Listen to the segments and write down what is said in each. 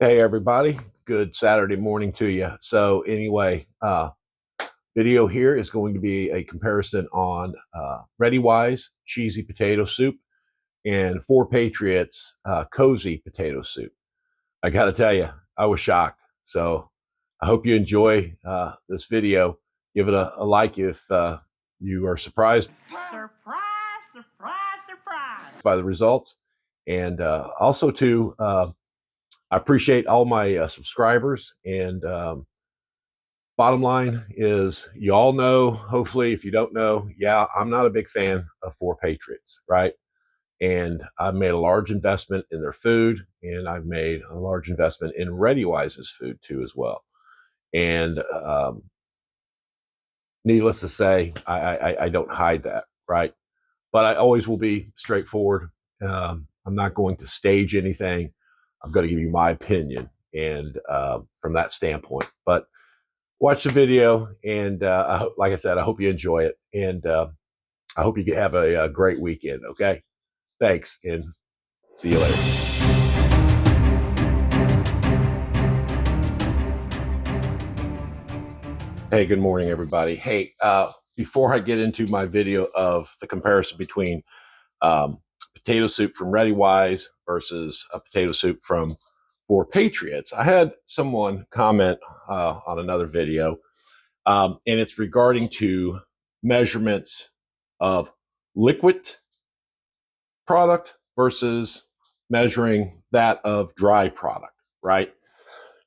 Hey everybody, good Saturday morning to you. So anyway, video here is going to be a comparison on ReadyWise cheesy potato soup and Four Patriots cozy potato soup. I got to tell you, I was shocked. So I hope you enjoy this video. Give it a like if you are surprised by the results, and also too. I appreciate all my subscribers. And bottom line is, you all know, hopefully, if you don't know, yeah, I'm not a big fan of Four Patriots, right? And I've made a large investment in their food, and I've made a large investment in ReadyWise's food too, as well. And needless to say, I don't hide that, right? But I always will be straightforward. I'm not going to stage anything. I'm going to give you my opinion, and from that standpoint. But watch the video, and like I said, I hope you enjoy it, and I hope you have a great weekend. Okay, thanks, and see you later. Hey, good morning, everybody. Hey, before I get into my video of the comparison between potato soup from ReadyWise versus a potato soup from Four Patriots, I had someone comment on another video, and it's regarding to measurements of liquid product versus measuring that of dry product, right?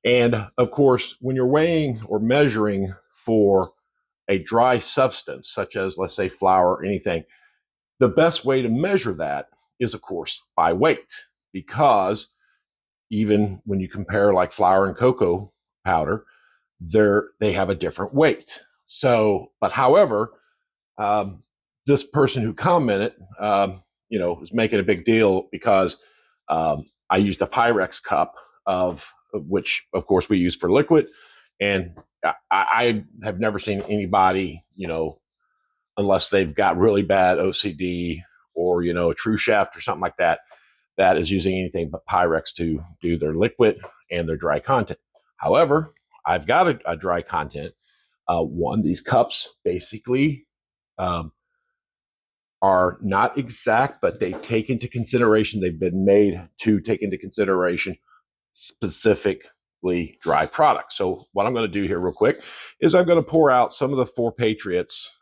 And of course, when you're weighing or measuring for a dry substance, such as, let's say, flour or anything, the best way to measure that is, of course, by weight, because even when you compare like flour and cocoa powder, they have a different weight. So, but however, this person who commented, was making a big deal because I used a Pyrex cup of which, of course, we use for liquid, and I have never seen anybody, unless they've got really bad OCD or a true shaft or something like that, that is using anything but Pyrex to do their liquid and their dry content. However, I've got a dry content. These cups basically are not exact, but they take into consideration, they've been made to take into consideration specifically dry products. So what I'm going to do here real quick is I'm going to pour out some of the Four Patriots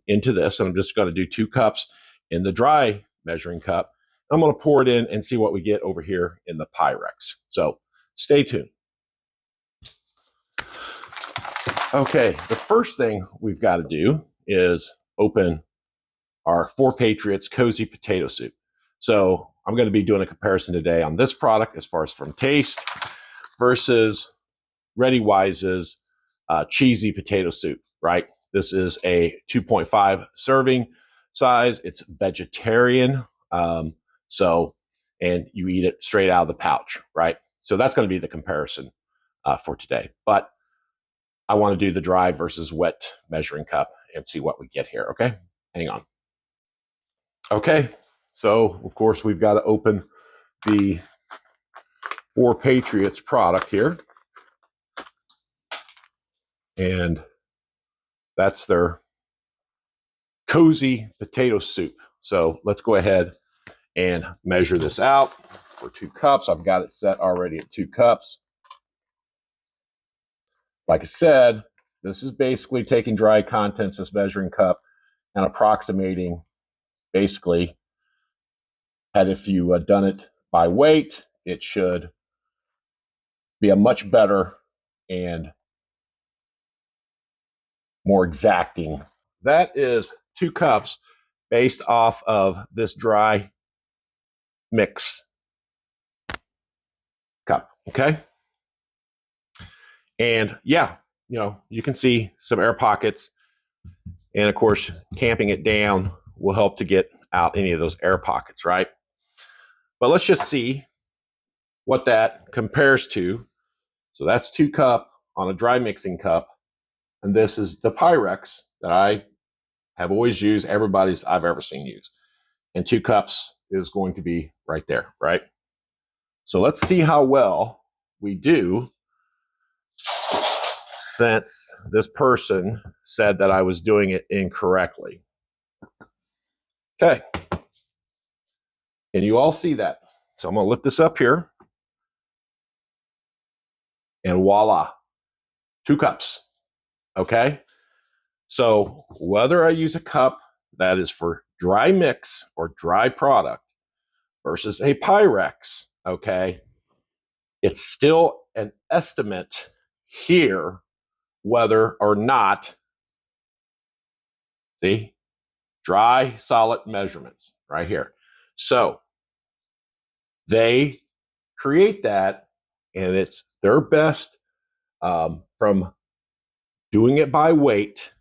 into this, and I'm just going to do 2 cups in the dry measuring cup. I'm going to pour it in and see what we get over here in the Pyrex. So stay tuned. Okay, the first thing we've got to do is open our Four Patriots Cozy Potato Soup. So I'm going to be doing a comparison today on this product as far as from taste versus ReadyWise's cheesy potato soup, right? This is a 2.5 serving size. It's vegetarian. And you eat it straight out of the pouch, right? So that's going to be the comparison for today. But I want to do the dry versus wet measuring cup and see what we get here, okay? Hang on. Okay, so of course we've got to open the Four Patriots product here. And that's their cozy potato soup. So let's go ahead and measure this out for 2 cups. I've got it set already at 2 cups. Like I said, this is basically taking dry contents, this measuring cup, and approximating basically, and if you done it by weight, it should be a much better and more exacting. That is 2 cups based off of this dry mix cup, okay? And yeah, you can see some air pockets, and of course, tamping it down will help to get out any of those air pockets, right? But let's just see what that compares to. So that's 2 cup on a dry mixing cup, and this is the Pyrex that I have always used, everybody's I've ever seen use. And 2 cups is going to be right there, right? So let's see how well we do, since this person said that I was doing it incorrectly. Okay. Can you all see that? So I'm going to lift this up here. And voila, 2 cups. Okay. So whether I use a cup that is for dry mix or dry product versus a Pyrex, okay, it's still an estimate here whether or not, see, dry solid measurements right here. So they create that, and it's their best from doing it by weight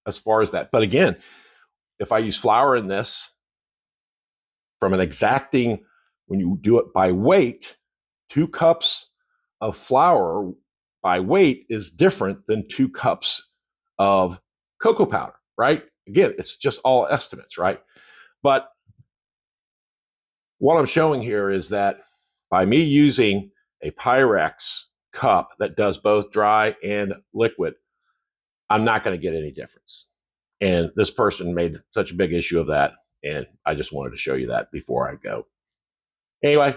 as far as that. But again, if I use flour in this from an exacting, when you do it by weight, 2 cups of flour by weight is different than 2 cups of cocoa powder, right? Again, it's just all estimates, right? But what I'm showing here is that by me using a Pyrex cup that does both dry and liquid, I'm not going to get any difference. And this person made such a big issue of that. And I just wanted to show you that before I go. Anyway,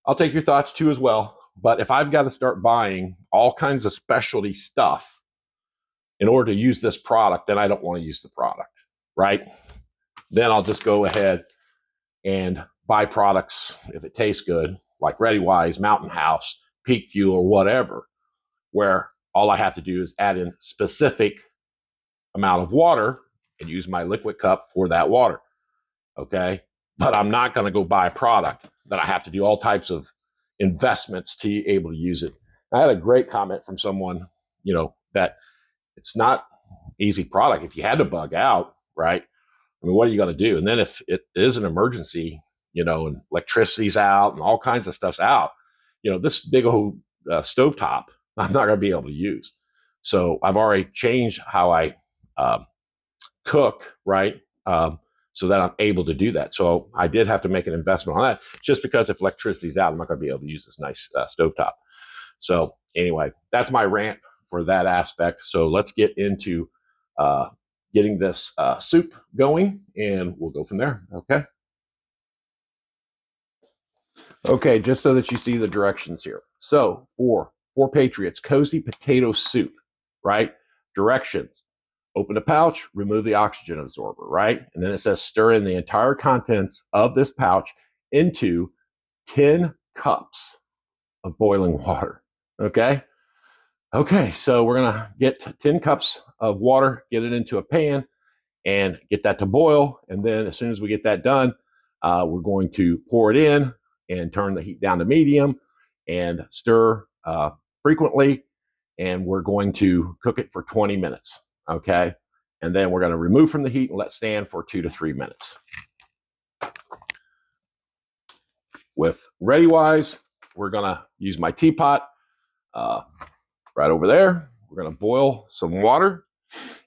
I'll take your thoughts too as well. But if I've got to start buying all kinds of specialty stuff in order to use this product, then I don't want to use the product, right? Then I'll just go ahead and buy products if it tastes good, like ReadyWise, Mountain House, Peak Fuel, or whatever, where all I have to do is add in specific amount of water and use my liquid cup for that water. Okay. But I'm not going to go buy a product that I have to do all types of investments to be able to use it. I had a great comment from someone, that it's not easy product. If you had to bug out, right? I mean, what are you going to do? And then if it is an emergency, and electricity's out and all kinds of stuff's out, this big old stovetop, I'm not going to be able to use. So I've already changed how I cook, right? So that I'm able to do that. So I did have to make an investment on that just because if electricity's out, I'm not going to be able to use this nice stovetop. So anyway, that's my rant for that aspect. So let's get into getting this soup going, and we'll go from there. Okay. Okay, just so that you see the directions here. So for Patriots, cozy potato soup, right? Directions. Open the pouch, remove the oxygen absorber, right? And then it says stir in the entire contents of this pouch into 10 cups of boiling water. Okay. Okay. So we're going to get 10 cups of water, get it into a pan, and get that to boil. And then as soon as we get that done, we're going to pour it in and turn the heat down to medium and stir frequently. And we're going to cook it for 20 minutes. Okay. And then we're going to remove from the heat and let stand for 2 to 3 minutes. With ReadyWise, we're going to use my teapot right over there. We're going to boil some water,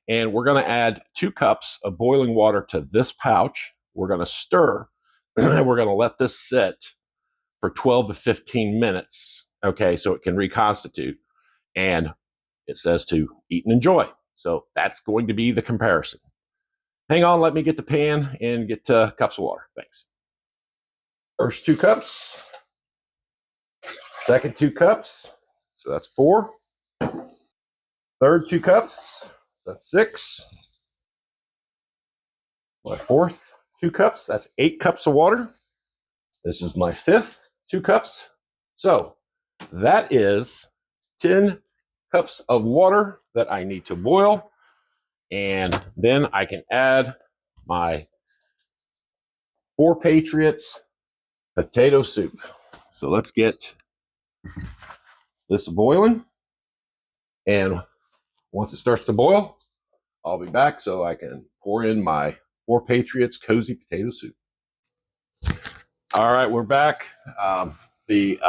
and we're going to add 2 cups of boiling water to this pouch. We're going to stir, and we're going to let this sit for 12 to 15 minutes. Okay, so it can reconstitute. And it says to eat and enjoy. So that's going to be the comparison. Hang on, let me get the pan and get cups of water. Thanks. First 2 cups. Second 2 cups. So that's 4. Third 2 cups. That's 6. My fourth 2 cups. That's 8 cups of water. This is my fifth 2 cups. So that is 10 cups of water that I need to boil. And then I can add my 4 Patriots potato soup. So let's get this boiling. And once it starts to boil, I'll be back so I can pour in my 4 Patriots cozy potato soup. All right, we're back. The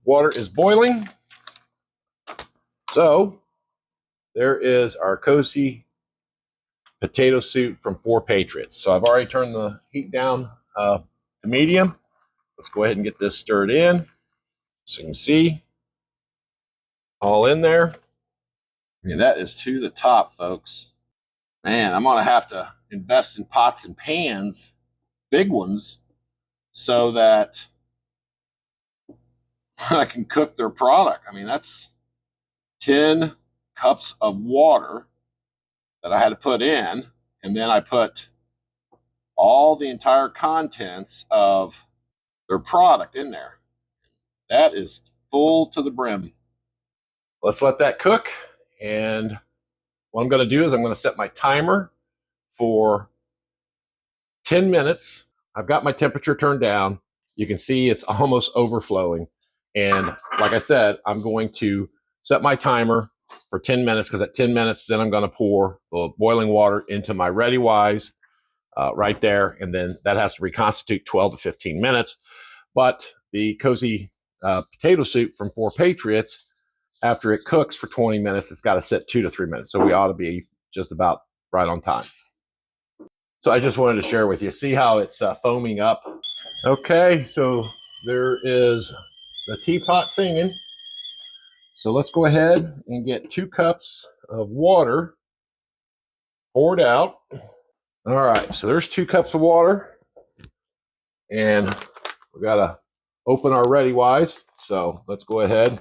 water is boiling. So there is our cozy potato soup from 4 Patriots. So I've already turned the heat down to medium. Let's go ahead and get this stirred in. So you can see all in there. I mean, that is to the top, folks. Man, I'm gonna have to invest in pots and pans, big ones, so that I can cook their product. I mean, that's 10 cups of water that I had to put in, and then I put all the entire contents of their product in there. That is full to the brim. Let's let that cook. And what I'm going to do is I'm going to set my timer for 10 minutes. I've got my temperature turned down. You can see it's almost overflowing. And like I said, I'm going to set my timer for 10 minutes because at 10 minutes, then I'm going to pour the boiling water into my ReadyWise right there. And then that has to reconstitute 12 to 15 minutes. But the cozy potato soup from Four Patriots, after it cooks for 20 minutes, it's got to sit 2 to 3 minutes. So we ought to be just about right on time. So I just wanted to share with you. See how it's foaming up? Okay, so there is the teapot singing. So let's go ahead and get 2 cups of water poured out. All right, so there's 2 cups of water. And we got to open our ReadyWise. So let's go ahead,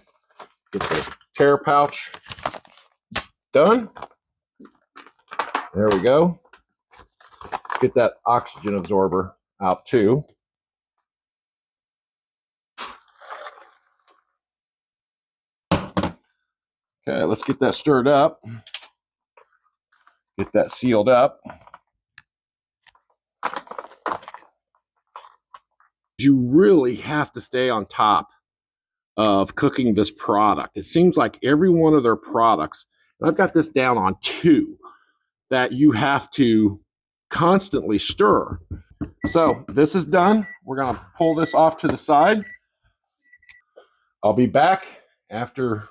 get the tear pouch done. There we go. Let's get that oxygen absorber out too. Okay, let's get that stirred up. Get that sealed up. You really have to stay on top of cooking this product. It seems like every one of their products, and I've got this down on 2, that you have to constantly stir. So this is done. We're going to pull this off to the side. I'll be back after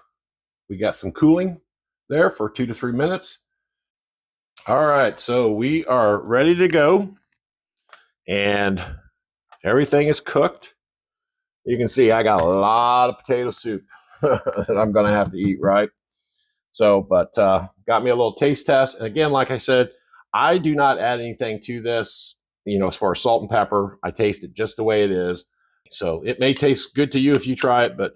we got some cooling there for 2 to 3 minutes. All right, so we are ready to go, and everything is cooked. You can see I got a lot of potato soup that I'm going to have to eat, right? So, but got me a little taste test. And again, like I said, I do not add anything to this, as far as salt and pepper. I taste it just the way it is. So it may taste good to you if you try it, but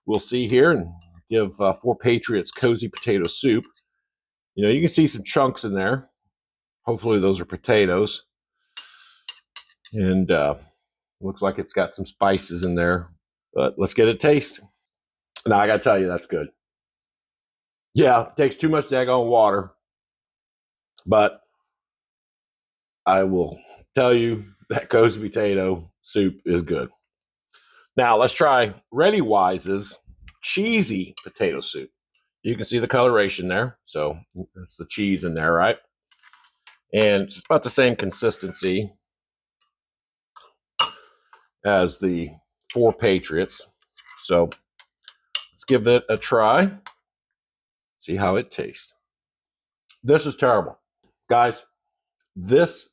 we'll see here and give Four Patriots cozy potato soup. You can see some chunks in there. Hopefully those are potatoes. And looks like it's got some spices in there. But let's get a taste. Now, I got to tell you, that's good. Yeah, it takes too much daggone water. But I will tell you that cozy potato soup is good. Now, let's try ReadyWise's cheesy potato soup. You can see the coloration there. So it's the cheese in there, right? And it's about the same consistency as the Four Patriots. So let's give it a try. See how it tastes. This is terrible. Guys, this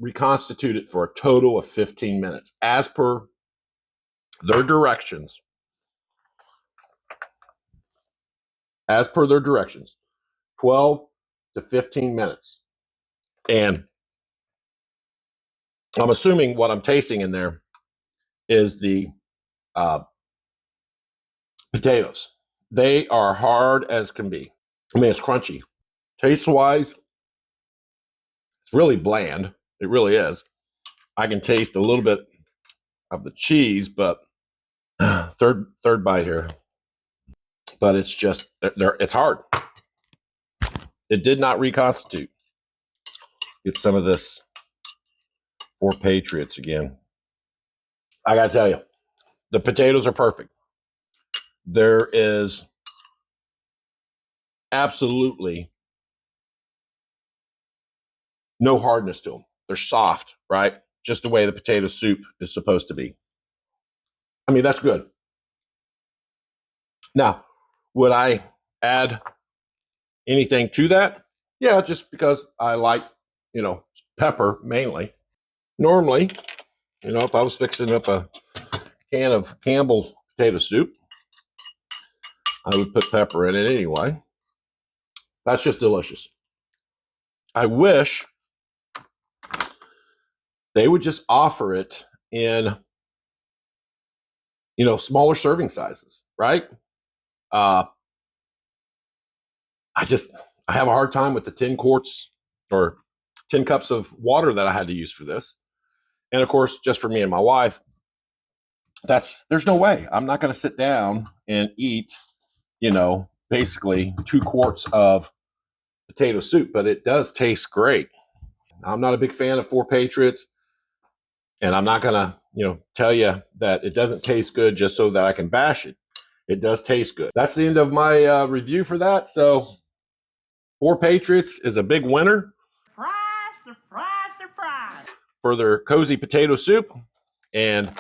reconstituted for a total of 15 minutes. As per their directions, 12 to 15 minutes. And I'm assuming what I'm tasting in there is the potatoes. They are hard as can be. I mean, it's crunchy. Taste-wise, it's really bland. It really is. I can taste a little bit of the cheese, but third bite here. But it's just, it's hard. It did not reconstitute. Get some of this Four Patriots again. I got to tell you, the potatoes are perfect. There is absolutely no hardness to them. They're soft, right? Just the way the potato soup is supposed to be. I mean, that's good. Now, would I add anything to that? Yeah, just because I like, pepper mainly. Normally, if I was fixing up a can of Campbell's potato soup, I would put pepper in it anyway. That's just delicious. I wish they would just offer it in, smaller serving sizes, right? Uh, I just I have a hard time with the 10 quarts or 10 cups of water that I had to use for this. And of course, just for me and my wife, there's no way. I'm not going to sit down and eat, basically 2 quarts of potato soup, but it does taste great. I'm not a big fan of Four Patriots, and I'm not going to, tell you that it doesn't taste good just so that I can bash it. It does taste good. That's the end of my review for that. So Four Patriots is a big winner. Surprise, surprise, surprise. For their cozy potato soup. And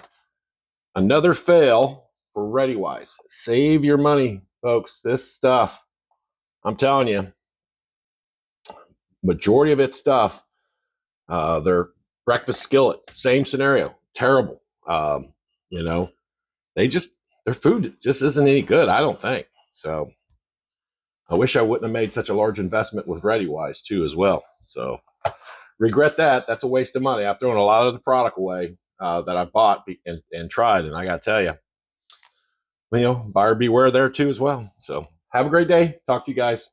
another fail for ReadyWise. Save your money, folks. This stuff, I'm telling you, majority of its stuff, their breakfast skillet, same scenario, terrible. You know, their food just isn't any good, I don't think. So I wish I wouldn't have made such a large investment with ReadyWise too as well. So regret that. That's a waste of money. I've thrown a lot of the product away that I bought and tried, and I got to tell you, buyer beware there too as well. So have a great day. Talk to you guys.